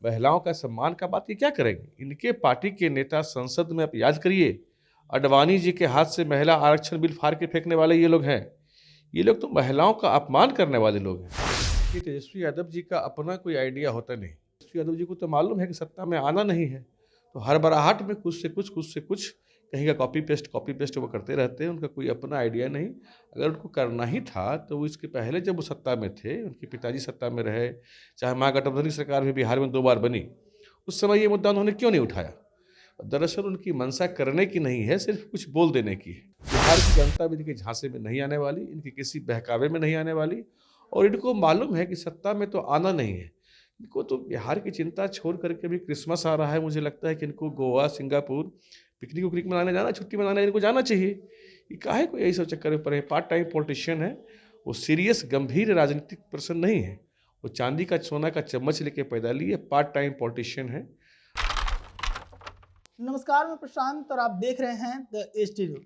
महिलाओं का सम्मान का बात ये क्या करेंगे? इनके पार्टी के नेता संसद में आप याद करिए, अडवाणी जी के हाथ से महिला आरक्षण बिल फाड़ के फेंकने वाले ये लोग हैं। ये लोग तो महिलाओं का अपमान करने वाले लोग हैं। कि तेजस्वी यादव जी का अपना कोई आइडिया होता नहीं। तेजस्वी यादव जी को तो मालूम है कि सत्ता में आना नहीं है, तो हर बराहट में कुछ से कुछ कहीं का कॉपी पेस्ट वो करते रहते हैं। उनका कोई अपना आइडिया नहीं। अगर उनको करना ही था तो वो इसके पहले जब वो सत्ता में थे, उनके पिताजी सत्ता में रहे, चाहे महागठबंधन की सरकार भी बिहार में 2 बार बनी, उस समय ये मुद्दा उन्होंने क्यों नहीं उठाया? दरअसल उनकी मंशा करने की नहीं है, सिर्फ कुछ बोल देने की है। बिहार की जनता भी इनके झांसे में नहीं आने वाली, इनके किसी बहकावे में नहीं आने वाली, और इनको मालूम है कि सत्ता में तो आना नहीं है। इनको तो बिहार की चिंता छोड़ करके भी क्रिसमस आ रहा है, मुझे लगता है कि इनको गोवा, सिंगापुर पिकनिक उकनिक मनाने जाना, छुट्टी मनाने इनको जाना चाहिए। ये काहे को यही सब चक्कर में पड़े? पार्ट टाइम पॉलिटिशियन है, वो सीरियस गंभीर राजनीतिक पर्सन नहीं है। वो चांदी का सोना का चम्मच लेके पैदा लिए पार्ट टाइम पॉलिटिशियन है। नमस्कार, मैं प्रशांत और आप देख रहे हैं द एच न्यूज।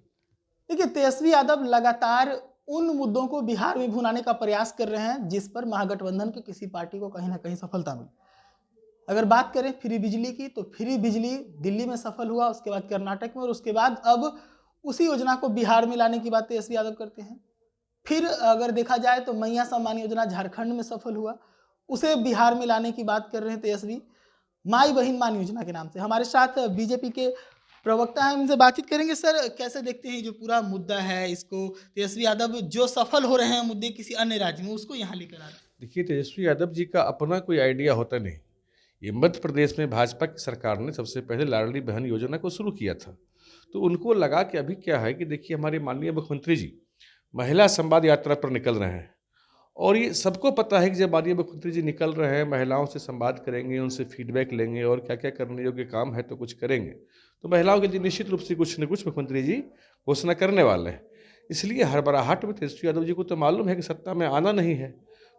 देखिए, तेजस्वी यादव लगातार उन मुद्दों को बिहार में भुनाने का प्रयास कर रहे हैं जिस पर महागठबंधन की किसी पार्टी को कहीं ना कहीं सफलता मिली। अगर बात करें फ्री बिजली की, तो फ्री बिजली दिल्ली में सफल हुआ, उसके बाद कर्नाटक में, और उसके बाद अब उसी योजना को बिहार में लाने की बात तेजस्वी यादव करते हैं। फिर अगर देखा जाए तो मैया सम्मान योजना झारखंड में सफल हुआ, उसे बिहार में लाने की बात कर रहे हैं तेजस्वी। माई बहन मान योजना के नाम से हमारे साथ बीजेपी के प्रवक्ता हैं, उनसे बातचीत करेंगे। सर, कैसे देखते हैं जो पूरा मुद्दा है इसको? तेजस्वी यादव जो सफल हो रहे हैं मुद्दे किसी अन्य राज्य में, उसको यहाँ लेकर आ रहे हैं। देखिए, तेजस्वी यादव जी का अपना कोई आइडिया होता नहीं। ये मध्य प्रदेश में भाजपा की सरकार ने सबसे पहले लाडली बहन योजना को शुरू किया था, तो उनको लगा कि अभी क्या है कि देखिए, हमारे माननीय मुख्यमंत्री जी महिला संवाद यात्रा पर निकल रहे हैं, और ये सबको पता है कि जब माननीय मुख्यमंत्री जी निकल रहे हैं, महिलाओं से संवाद करेंगे, उनसे फीडबैक लेंगे और क्या क्या करने योग्य काम है तो कुछ करेंगे, तो महिलाओं के लिए निश्चित रूप से कुछ न कुछ मुख्यमंत्री जी घोषणा करने वाले हैं। इसलिए हर बराहट में तेजस्वी यादव जी को तो मालूम है कि सत्ता में आना नहीं है,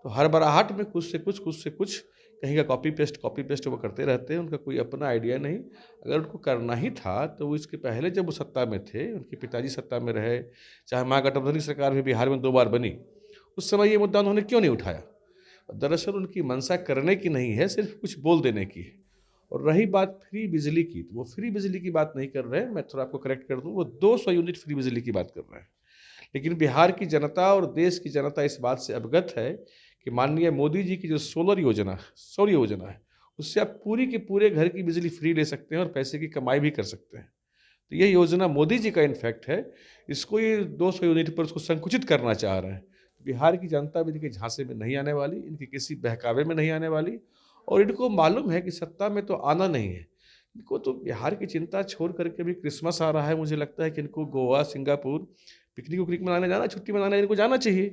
तो हर बराहट में कुछ से कुछ कहीं का कॉपी पेस्ट वो करते रहते हैं। उनका कोई अपना आइडिया नहीं। अगर उनको करना ही था तो वो इसके पहले जब वो सत्ता में थे, उनके पिताजी सत्ता में रहे, चाहे महागठबंधन की सरकार भी बिहार में 2 बार बनी, उस समय ये मुद्दा उन्होंने क्यों नहीं उठाया? दरअसल उनकी मंशा करने की नहीं है, सिर्फ कुछ बोल देने की है। और रही बात फ्री बिजली की, तो वो फ्री बिजली की बात नहीं कर रहे हैं। मैं थोड़ा आपको करेक्ट कर दूं, वो 200 यूनिट फ्री बिजली की बात कर रहे हैं। लेकिन बिहार की जनता और देश की जनता इस बात से अवगत है कि माननीय मोदी जी की जो सौर योजना है, उससे आप पूरी के पूरे घर की बिजली फ्री ले सकते हैं और पैसे की कमाई भी कर सकते हैं। तो ये योजना मोदी जी का इनफैक्ट है। इसको ये 200 यूनिट पर उसको संकुचित करना चाह रहे हैं। बिहार की जनता भी इनके झांसे में नहीं आने वाली, इनके किसी बहकावे में नहीं आने वाली, और इनको मालूम है कि सत्ता में तो आना नहीं है। इनको तो बिहार की चिंता छोड़ करके भी क्रिसमस आ रहा है, मुझे लगता है कि इनको गोवा, सिंगापुर पिकनिक उकनिक मनाने जाना, छुट्टी मनाने इनको जाना चाहिए।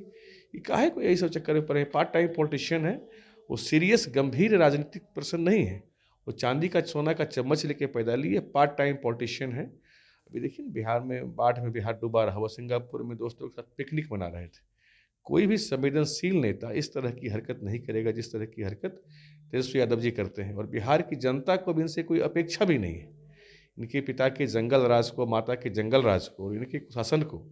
ये काहे को यही सब चक्कर में पड़े? पार्ट टाइम पॉलिटिशियन है, वो सीरियस गंभीर राजनीतिक पर्सन नहीं है। वो चांदी का सोना का चम्मच लेके पैदा लिए पार्ट टाइम पॉलिटिशियन है। अभी देखिए, बिहार में बाढ़ में बिहार डूबा रहा, वो सिंगापुर में दोस्तों के साथ पिकनिक मना रहे थे। कोई भी संवेदनशील नेता इस तरह की हरकत नहीं करेगा जिस तरह की हरकत तेजस्वी यादव जी करते हैं, और बिहार की जनता को भी इनसे कोई अपेक्षा भी नहीं है। इनके पिता के जंगल राज को, माता के जंगल राज को, और इनके शासन को,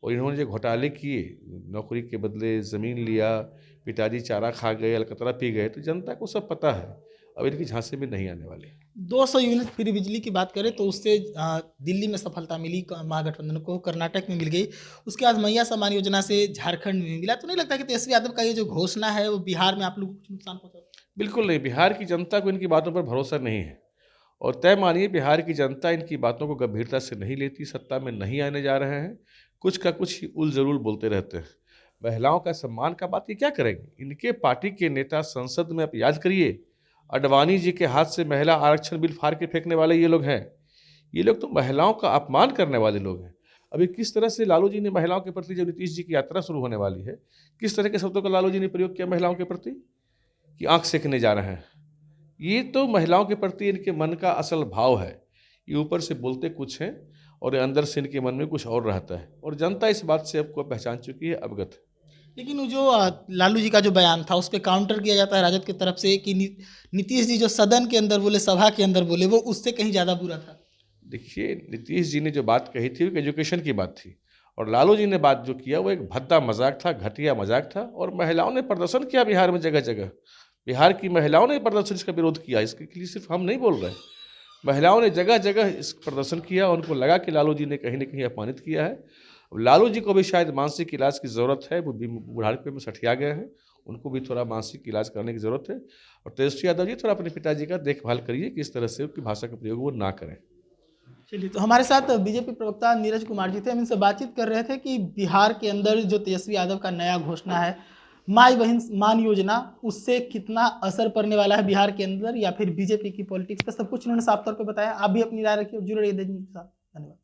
और इन्होंने जो घोटाले किए, नौकरी के बदले ज़मीन लिया, पिताजी चारा खा गए, अलकतरा पी गए, तो जनता को सब पता है। अब इनकी झांसे में नहीं आने वाले। 200 यूनिट फ्री बिजली की बात करें तो उससे दिल्ली में सफलता मिली, महागठबंधन को कर्नाटक में मिल गई, उसके बाद मैया सम्मान योजना से झारखंड में मिला। तो नहीं लगता कि तेजस्वी यादव का ये जो घोषणा है वो बिहार में आप लोगों को कुछ नुकसान पहुंचा? बिल्कुल नहीं, बिहार की जनता को इनकी बातों पर भरोसा नहीं है, और तय मानिए बिहार की जनता इनकी बातों को गंभीरता से नहीं लेती। सत्ता में नहीं आने जा रहे हैं, कुछ का कुछ ही उल जरूर बोलते रहते हैं। महिलाओं का सम्मान का बात ये क्या करेंगे? इनके पार्टी के नेता संसद में आप याद करिए, अडवाणी जी के हाथ से महिला आरक्षण बिल फाड़ के फेंकने वाले ये लोग हैं। ये लोग तो महिलाओं का अपमान करने वाले लोग हैं। अभी किस तरह से लालू जी ने महिलाओं के प्रति, जब नीतीश जी की यात्रा शुरू होने वाली है, किस तरह के शब्दों का लालू जी ने प्रयोग किया महिलाओं के प्रति कि आंख सेकने जा रहे हैं। ये तो महिलाओं के प्रति इनके मन का असल भाव है। ये ऊपर से बोलते कुछ हैं और अंदर से इनके मन में कुछ और रहता है, और जनता इस बात से आपको पहचान चुकी है, अवगत है। लेकिन वो जो लालू जी का जो बयान था उस पर काउंटर किया जाता है राजद की तरफ से कि नीतीश जी जो सदन के अंदर बोले, सभा के अंदर बोले, वो उससे कहीं ज़्यादा बुरा था। देखिए, नीतीश जी ने जो बात कही थी वो एजुकेशन की बात थी, और लालू जी ने बात जो किया वो एक भद्दा मजाक था, घटिया मजाक था, और महिलाओं ने प्रदर्शन किया बिहार में जगह जगह। बिहार की महिलाओं ने प्रदर्शन इसका विरोध किया, इसके लिए सिर्फ हम नहीं बोल रहे हैं। महिलाओं ने जगह जगह इस प्रदर्शन किया, उनको लगा कि लालू जी ने कहीं ना कहीं अपमानित किया है। अब लालू जी को भी शायद मानसिक इलाज की ज़रूरत है, वो बुढ़ापे में सठिया गए हैं, उनको भी थोड़ा मानसिक इलाज करने की ज़रूरत है। और तेजस्वी यादव जी थोड़ा अपने पिताजी का देखभाल करिए कि इस तरह से उनकी भाषा का प्रयोग वो ना करें। चलिए, तो हमारे साथ बीजेपी प्रवक्ता नीरज कुमार जी थे। हम इनसे बातचीत कर रहे थे कि बिहार के अंदर जो तेजस्वी यादव का नया घोषणा है माई बहन मान योजना, उससे कितना असर पड़ने वाला है बिहार के अंदर या फिर बीजेपी की पॉलिटिक्स पे, सब कुछ उन्होंने साफ तौर पे बताया। आप भी अपनी राय रखिए और जुड़े रहिए दैनिक के साथ। धन्यवाद।